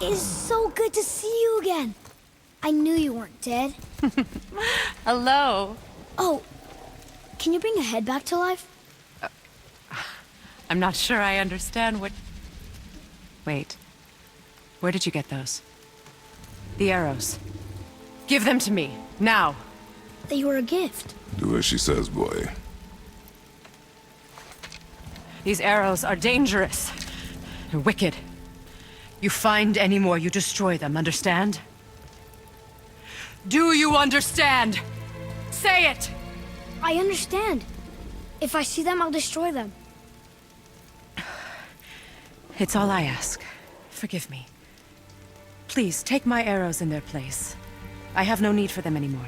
is so good to see you again. I knew you weren't dead. Hello. Oh, can you bring a head back to life? I'm not sure I understand what... Wait. Where did you get those? The arrows. Give them to me, now. They were a gift. Do as she says, boy. These arrows are dangerous. They're wicked. You find any more, you destroy them, understand? Do you understand? Say it! I understand. If I see them, I'll destroy them. It's all I ask. Forgive me. Please, take my arrows in their place. I have no need for them anymore.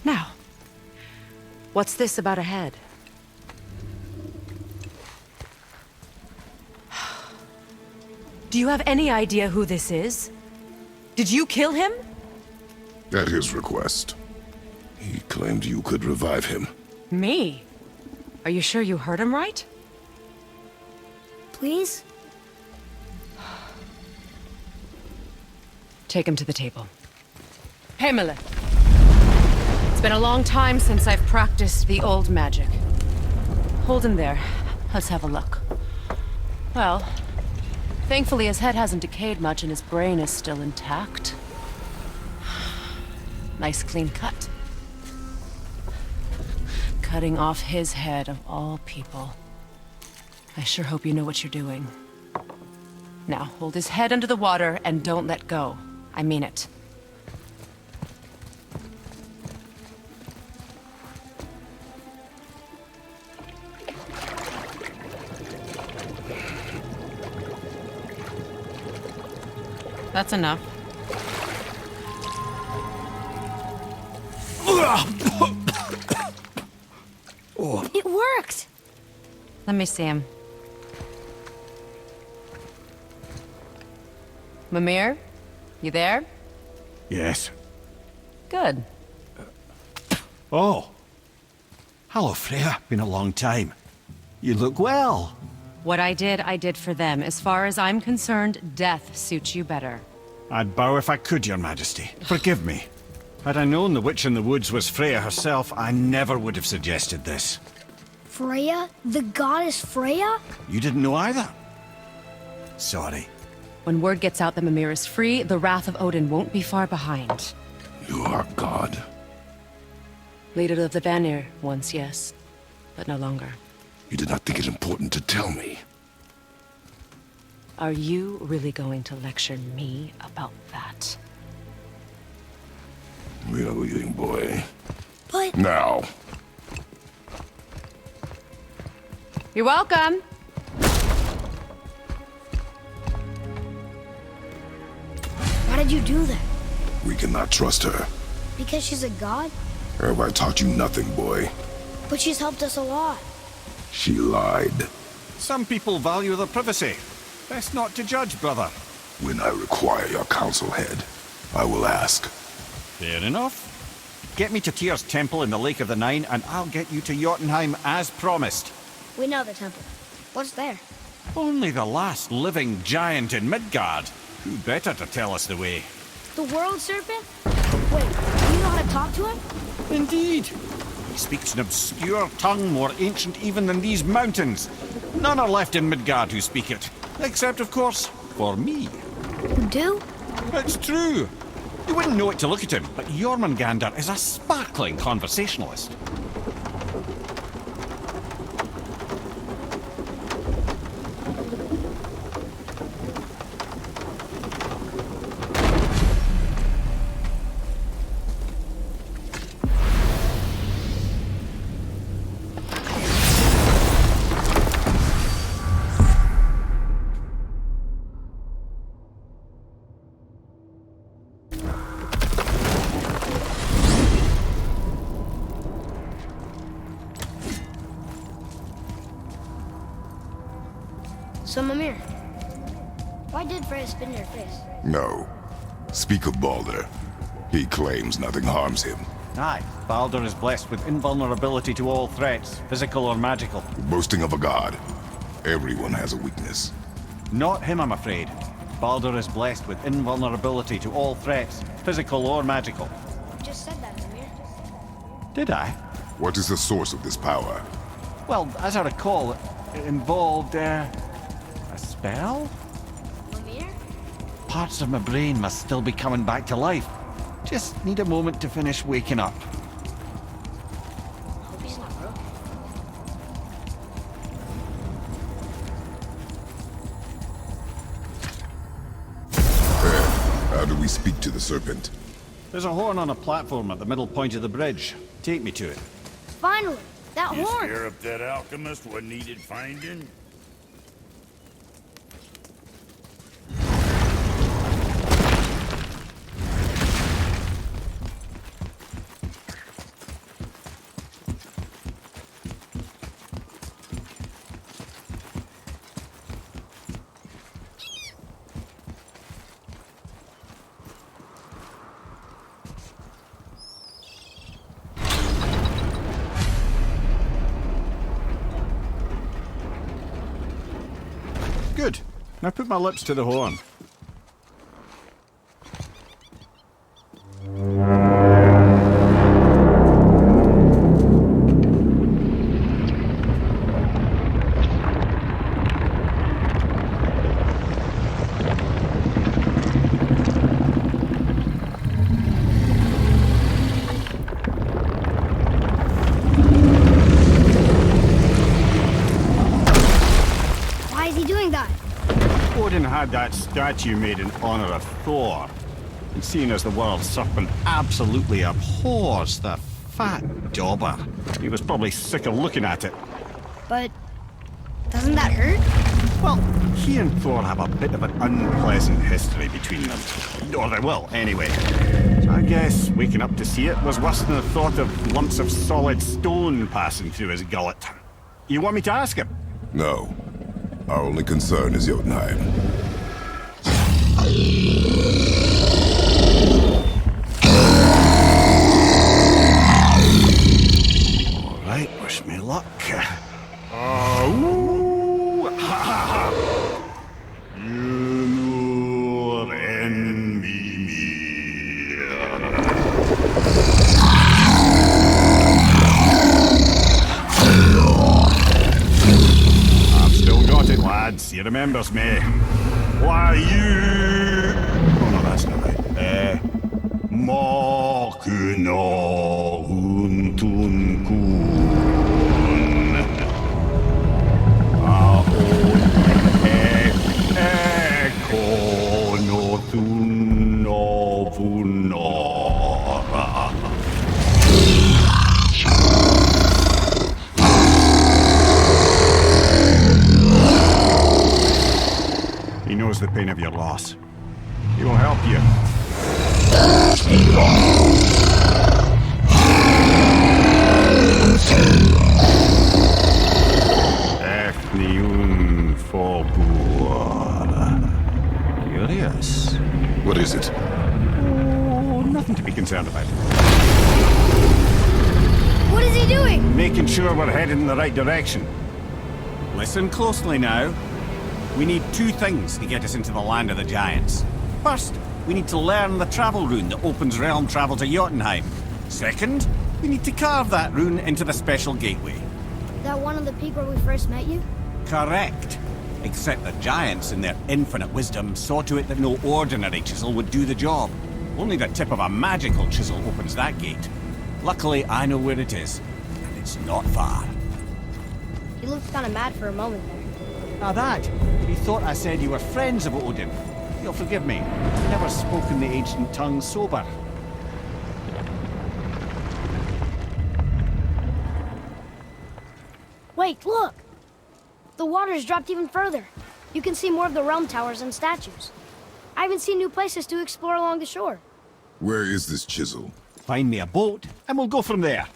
Now, what's this about a head? Do you have any idea who this is? Did you kill him? At his request. He claimed you could revive him. Me? Are you sure you heard him right? Please? Take him to the table. Pamela. It's been a long time since I've practiced the old magic. Hold him there. Let's have a look. Well, thankfully his head hasn't decayed much and his brain is still intact. Nice clean cut. Cutting off his head of all people. I sure hope you know what you're doing. Now, hold his head under the water and don't let go. I mean it. That's enough. It worked! Let me see him. Mimir? You there? Yes. Good. Oh. Hello, Freya. Been a long time. You look well. What I did for them. As far as I'm concerned, death suits you better. I'd bow if I could, Your Majesty. Forgive me. Had I known the witch in the woods was Freya herself, I never would have suggested this. Freya? The goddess Freya? You didn't know either? Sorry. When word gets out that Mimir is free, the wrath of Odin won't be far behind. You are God. Leader of the Fafnir, once yes, but no longer. You did not think it important to tell me. Are you really going to lecture me about that? We are leaving, boy. But... Now. You're welcome. Why did you do that? We cannot trust her. Because she's a god? Have I taught you nothing, boy? But she's helped us a lot. She lied. Some people value their privacy. Best not to judge, brother. When I require your council head, I will ask. Fair enough. Get me to Tyr's temple in the Lake of the Nine, and I'll get you to Jotunheim as promised. We know the temple. What's there? Only the last living giant in Midgard. Who better to tell us the way? The world serpent? Wait, do you know how to talk to him? Indeed. He speaks an obscure tongue more ancient even than these mountains. None are left in Midgard who speak it. Except, of course, for me. You do? It's true. You wouldn't know it to look at him, but Jormungandr is a sparkling conversationalist. So, Mimir, why did Freya spin your face? No. Speak of Balder. He claims nothing harms him. Aye, Baldur is blessed with invulnerability to all threats, physical or magical. Boasting of a god. Everyone has a weakness. Not him, I'm afraid. Baldur is blessed with invulnerability to all threats, physical or magical. You just said that, Fafnir. Did I? What is the source of this power? Well, as I recall, it involved, a spell? Fafnir? Parts of my brain must still be coming back to life. Just need a moment to finish waking up. Hope he's not broken. How do we speak to the serpent? There's a horn on a platform at the middle point of the bridge. Take me to it. Finally! That You horn! scare up that alchemist what needed finding? Good. Now put my lips to the horn. Why is he doing that? Odin had that statue made in honor of Thor. And seeing as the world serpent absolutely abhors the fat dauber, he was probably sick of looking at it. But doesn't that hurt? Well, he and Thor have a bit of an unpleasant history between them. Or they will, anyway. So I guess waking up to see it was worse than the thought of lumps of solid stone passing through his gullet. You want me to ask him? No. Our only concern is Jotunheim. All right, wish me luck. Ooh, ha, ha, ha. You nur envy me. I've still got it, lads. He remembers me. Why you? Oh no, that's not right. Makuna untun kun. He knows the pain of your loss. He will help you. Fafnir Forbur. Curious. What is it? Oh, nothing to be concerned about. What is he doing? Making sure we're headed in the right direction. Listen closely now. We need two things to get us into the land of the giants. First, we need to learn the travel rune that opens realm travel to Jotunheim. Second, we need to carve that rune into the special gateway. That one on the peak where we first met you? Correct. Except the giants, in their infinite wisdom, saw to it that no ordinary chisel would do the job. Only the tip of a magical chisel opens that gate. Luckily, I know where it is, and it's not far. He looked kind of mad for a moment there. Now that, he thought I said you were friends of Odin. You'll forgive me. I've never spoken the ancient tongue sober. Wait, look! The water's dropped even further. You can see more of the realm towers and statues. I haven't seen new places to explore along the shore. Where is this chisel? Find me a boat, and we'll go from there.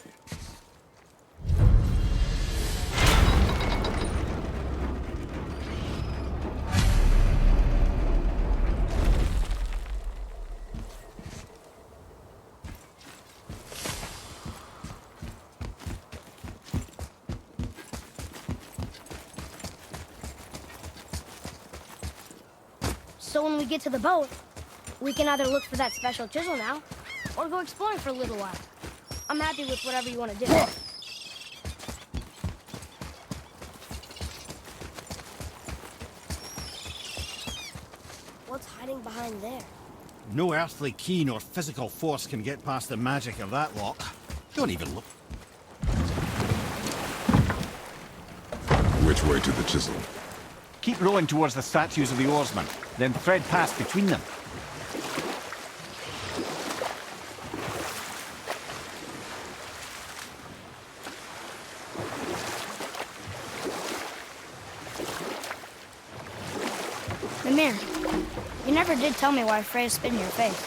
So when we get to the boat, we can either look for that special chisel now, or go exploring for a little while. I'm happy with whatever you want to do. What's hiding behind there? No earthly key nor physical force can get past the magic of that lock. Don't even look. Which way to the Chisel? Keep rowing towards the statues of the oarsmen, then thread past between them. Mimir, you never did tell me why Freya spit in your face.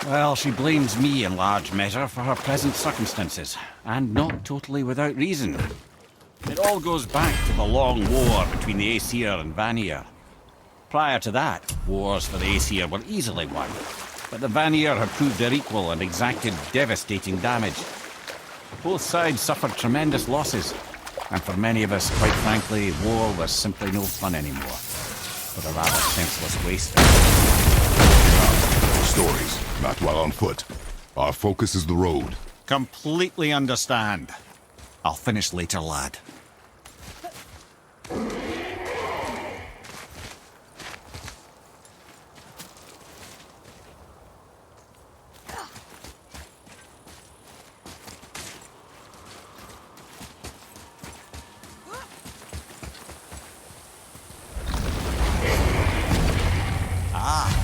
Well, she blames me in large measure for her present circumstances, and not totally without reason. It all goes back to the long war between the Aesir and Vanir. Prior to that, wars for the Aesir were easily won, but the Vanir had proved their equal and exacted devastating damage. Both sides suffered tremendous losses, and for many of us, quite frankly, war was simply no fun anymore, but a rather senseless waste. Stories, not while on foot. Our focus is the road. Completely understand. I'll finish later, lad.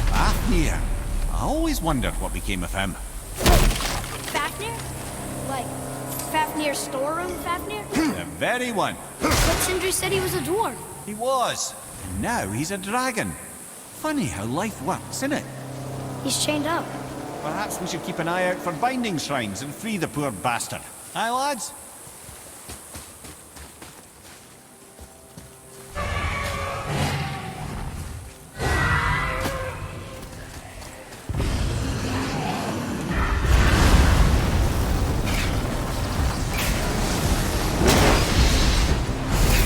Fafnir. I always wondered what became of him. Fafnir? Like, Fafnir's storeroom Fafnir? The very one. But Sindri said he was a dwarf. He was. And now he's a dragon. Funny how life works, isn't it? He's chained up. Perhaps we should keep an eye out for binding shrines and free the poor bastard. Aye, lads?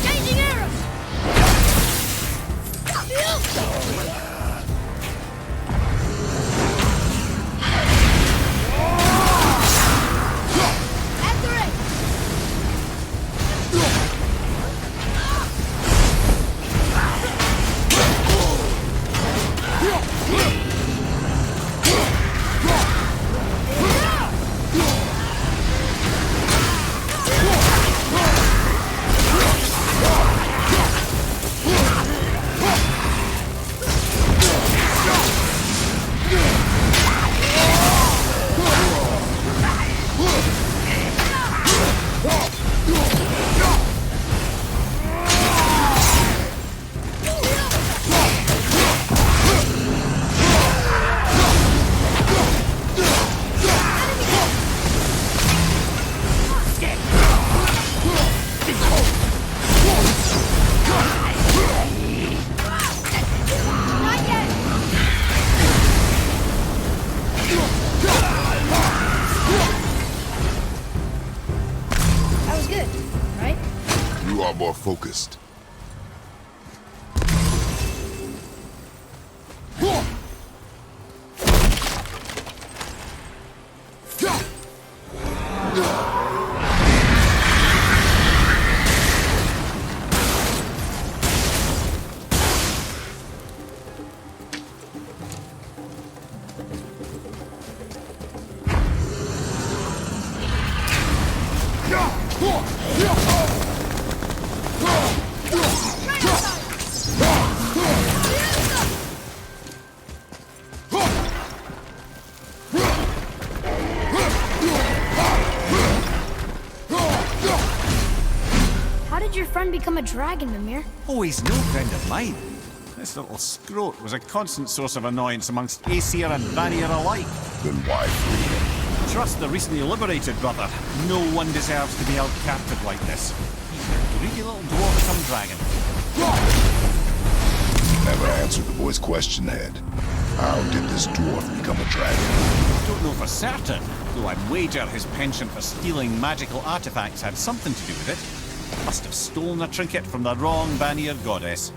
Changing arrows! At the ring! Not yet! That was good, right? You are more focused. How did your friend become a dragon, Mimir? Oh, he's no friend of mine. This little scrote was a constant source of annoyance amongst Aesir and Vanir alike. Then why free him? Trust the recently liberated brother. No one deserves to be held captive like this. He's a greedy little dwarf come dragon. Never answered the boy's question, Head. How did this dwarf become a dragon? Don't know for certain, though I'd wager his penchant for stealing magical artifacts had something to do with it. Must have stolen a trinket from the wrong Vanir goddess.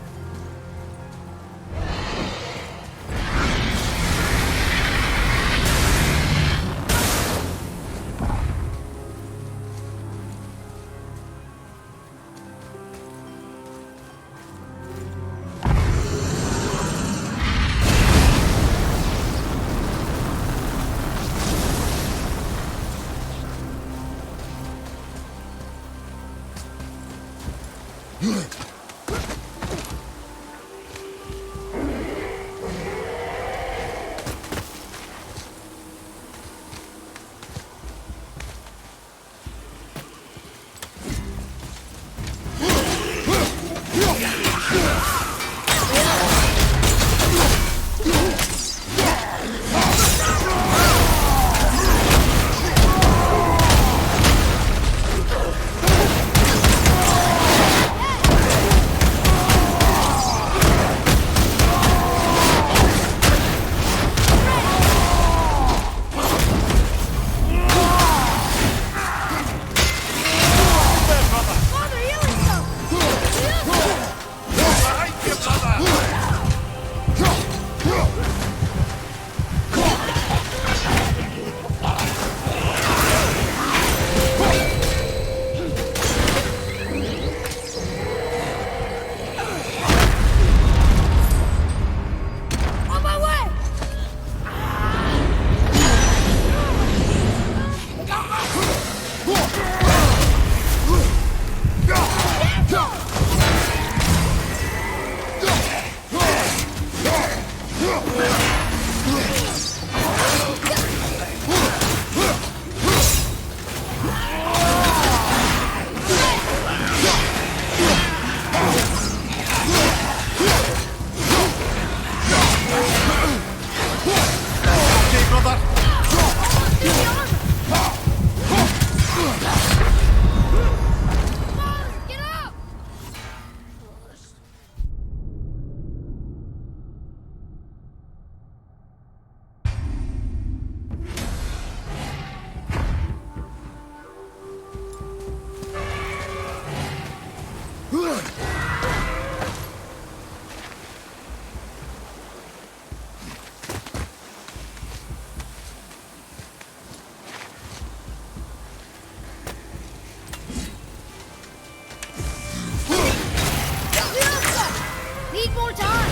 Need more time.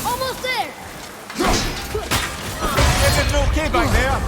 Almost there. Everything okay back there?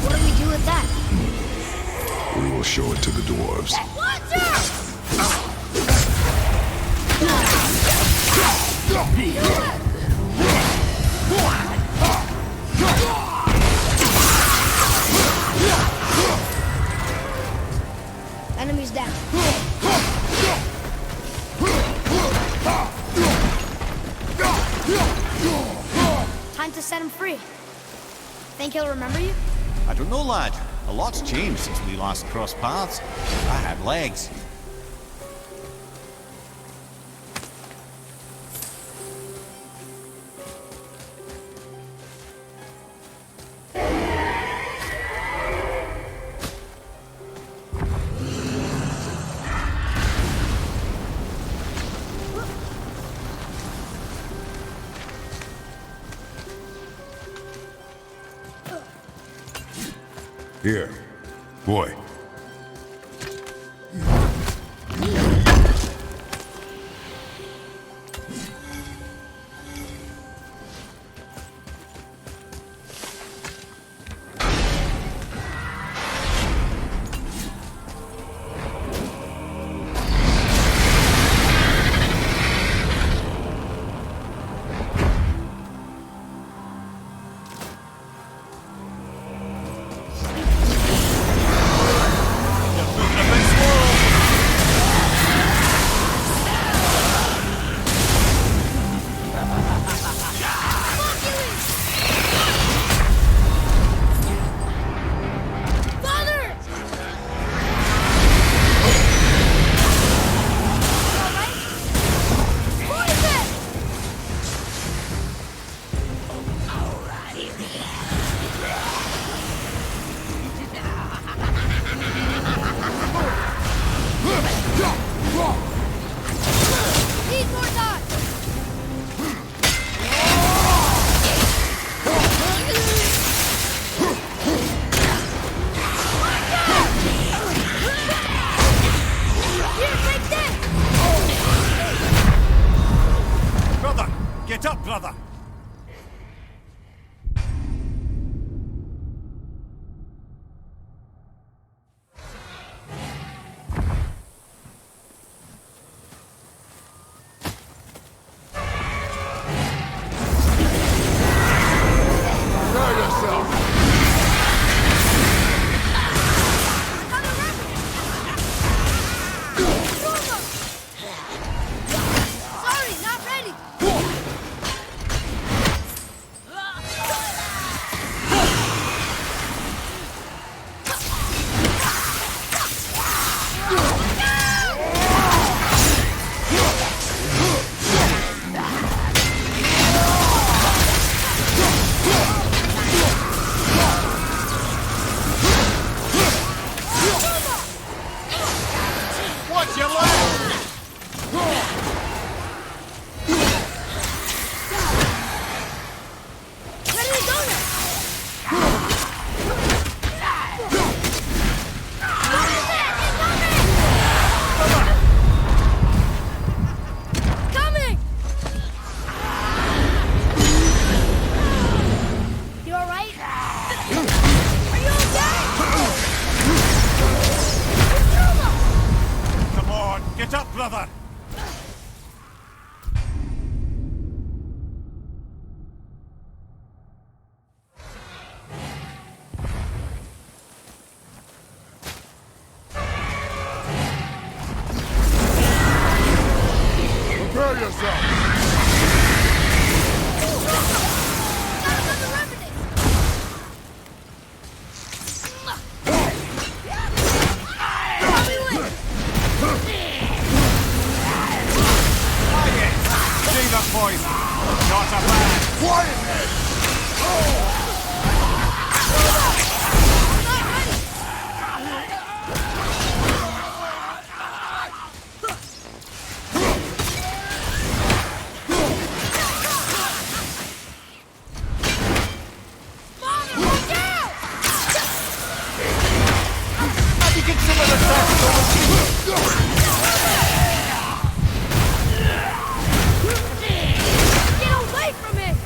What do we do with that? We will show it to the dwarves. Watch out! Enemies down. Time to set him free. Think he'll remember you? I don't know, lad. A lot's changed since we last crossed paths. I had legs. Here. Boy. Get up, brother! Get up, brother! Prepare yourself! Boys, not a bad. Quiet head! Have you considered a Get away from it!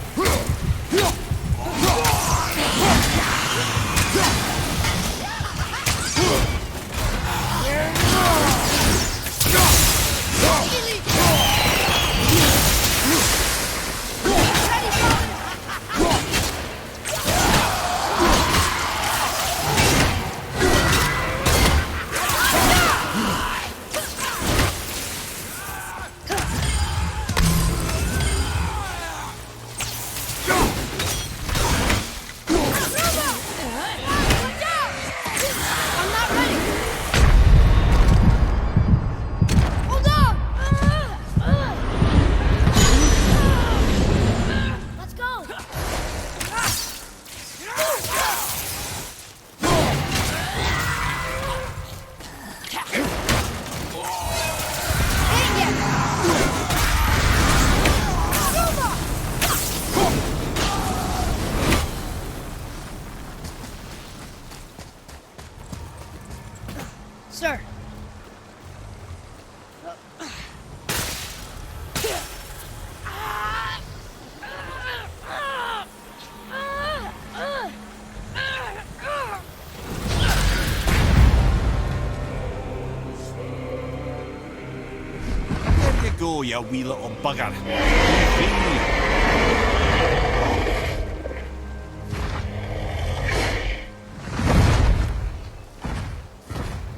go, you wee little bugger.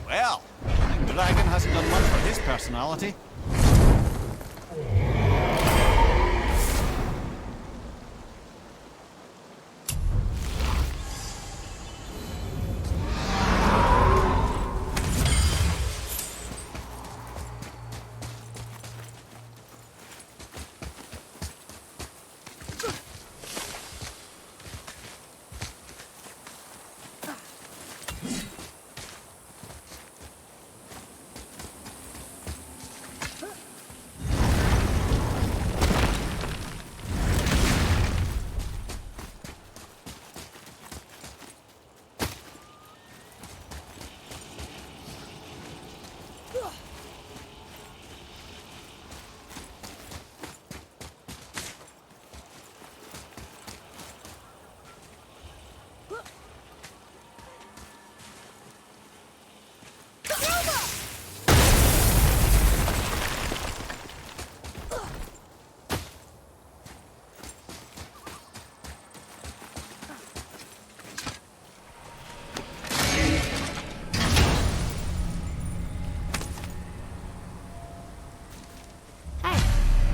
Well, the dragon hasn't done much for his personality.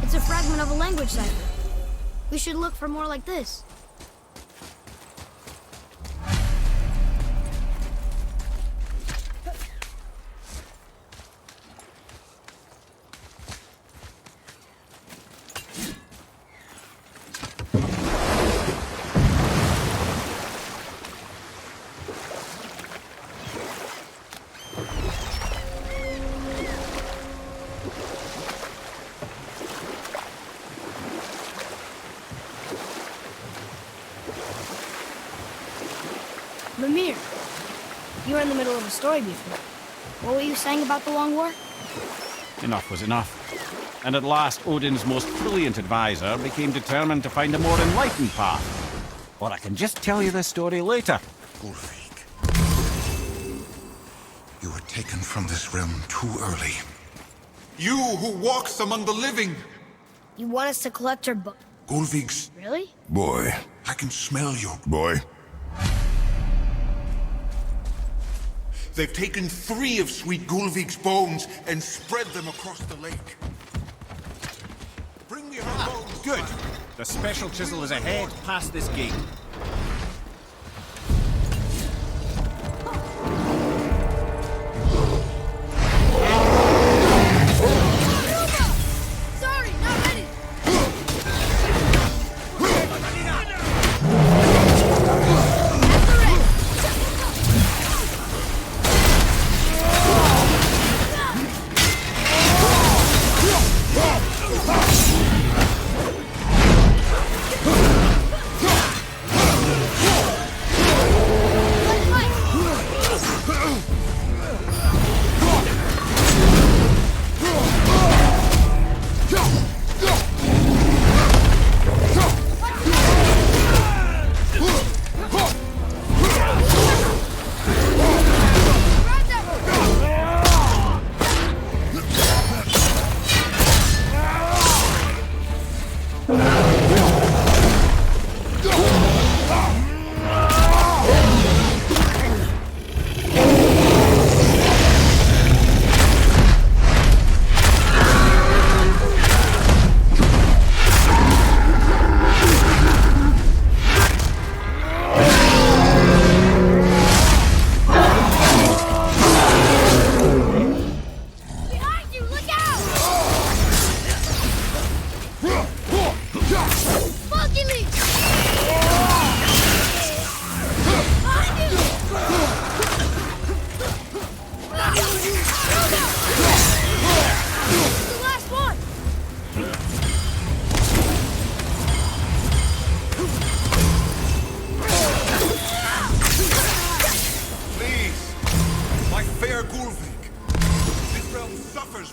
It's a fragment of a language cipher. We should look for more like this. Mimir, you were in the middle of a story before. What were you saying about the Long War? Enough was enough. And at last, Odin's most brilliant advisor became determined to find a more enlightened path. Or I can just tell you this story later. Ulfric, you were taken from this realm too early. You who walks among the living! You want us to collect her book? Ulfric's... Really? Boy. I can smell you. Boy. They've taken 3 of Sweet Gulvik's bones and spread them across the lake. Bring me her bones. Good. The special chisel is ahead past this gate. Sorry, not ready.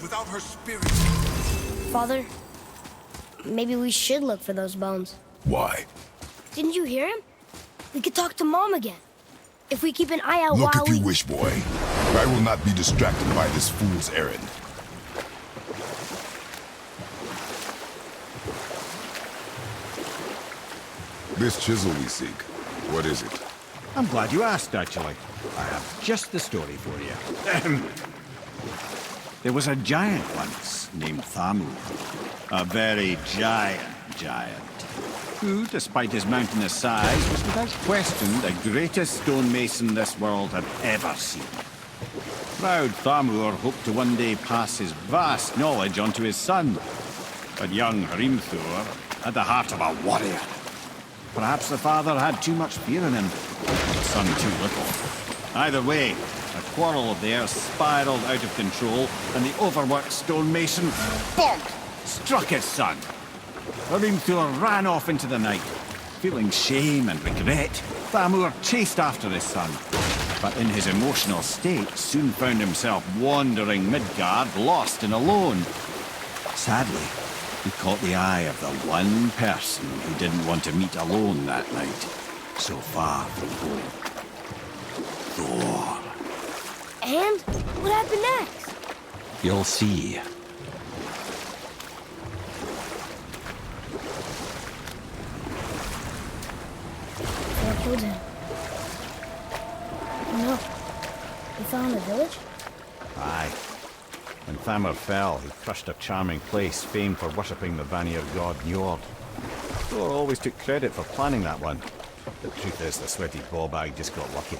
without her spirit. Father, maybe we should look for those bones. Why? Didn't you hear him? We could talk to Mom again. If we keep an eye out Look while if you wish, boy. I will not be distracted by this fool's errand. This chisel we seek, what is it? I'm glad you asked, actually. I have just the story for you. There was a giant once named Fafnir. A very giant, who, despite his mountainous size, was without question the greatest stonemason this world had ever seen. Proud Fafnir hoped to one day pass his vast knowledge on to his son. But young Hrimthur had the heart of a warrior. Perhaps the father had too much fear in him, the son too little. Either way, a quarrel of theirs spiraled out of control, and the overworked stonemason, bonk, struck his son. Hrimthur ran off into the night. Feeling shame and regret, Fafnir chased after his son, but in his emotional state soon found himself wandering Midgard, lost and alone. Sadly, he caught the eye of the one person who didn't want to meet alone that night, so far from home. Thor. And what happened next? You'll see. Thor killed him. No. He fell in the village? Aye. When Fafnir fell, he crushed a charming place famed for worshipping the Vanir god Njord. Thor always took credit for planning that one. The truth is, the sweaty ballbag just got lucky.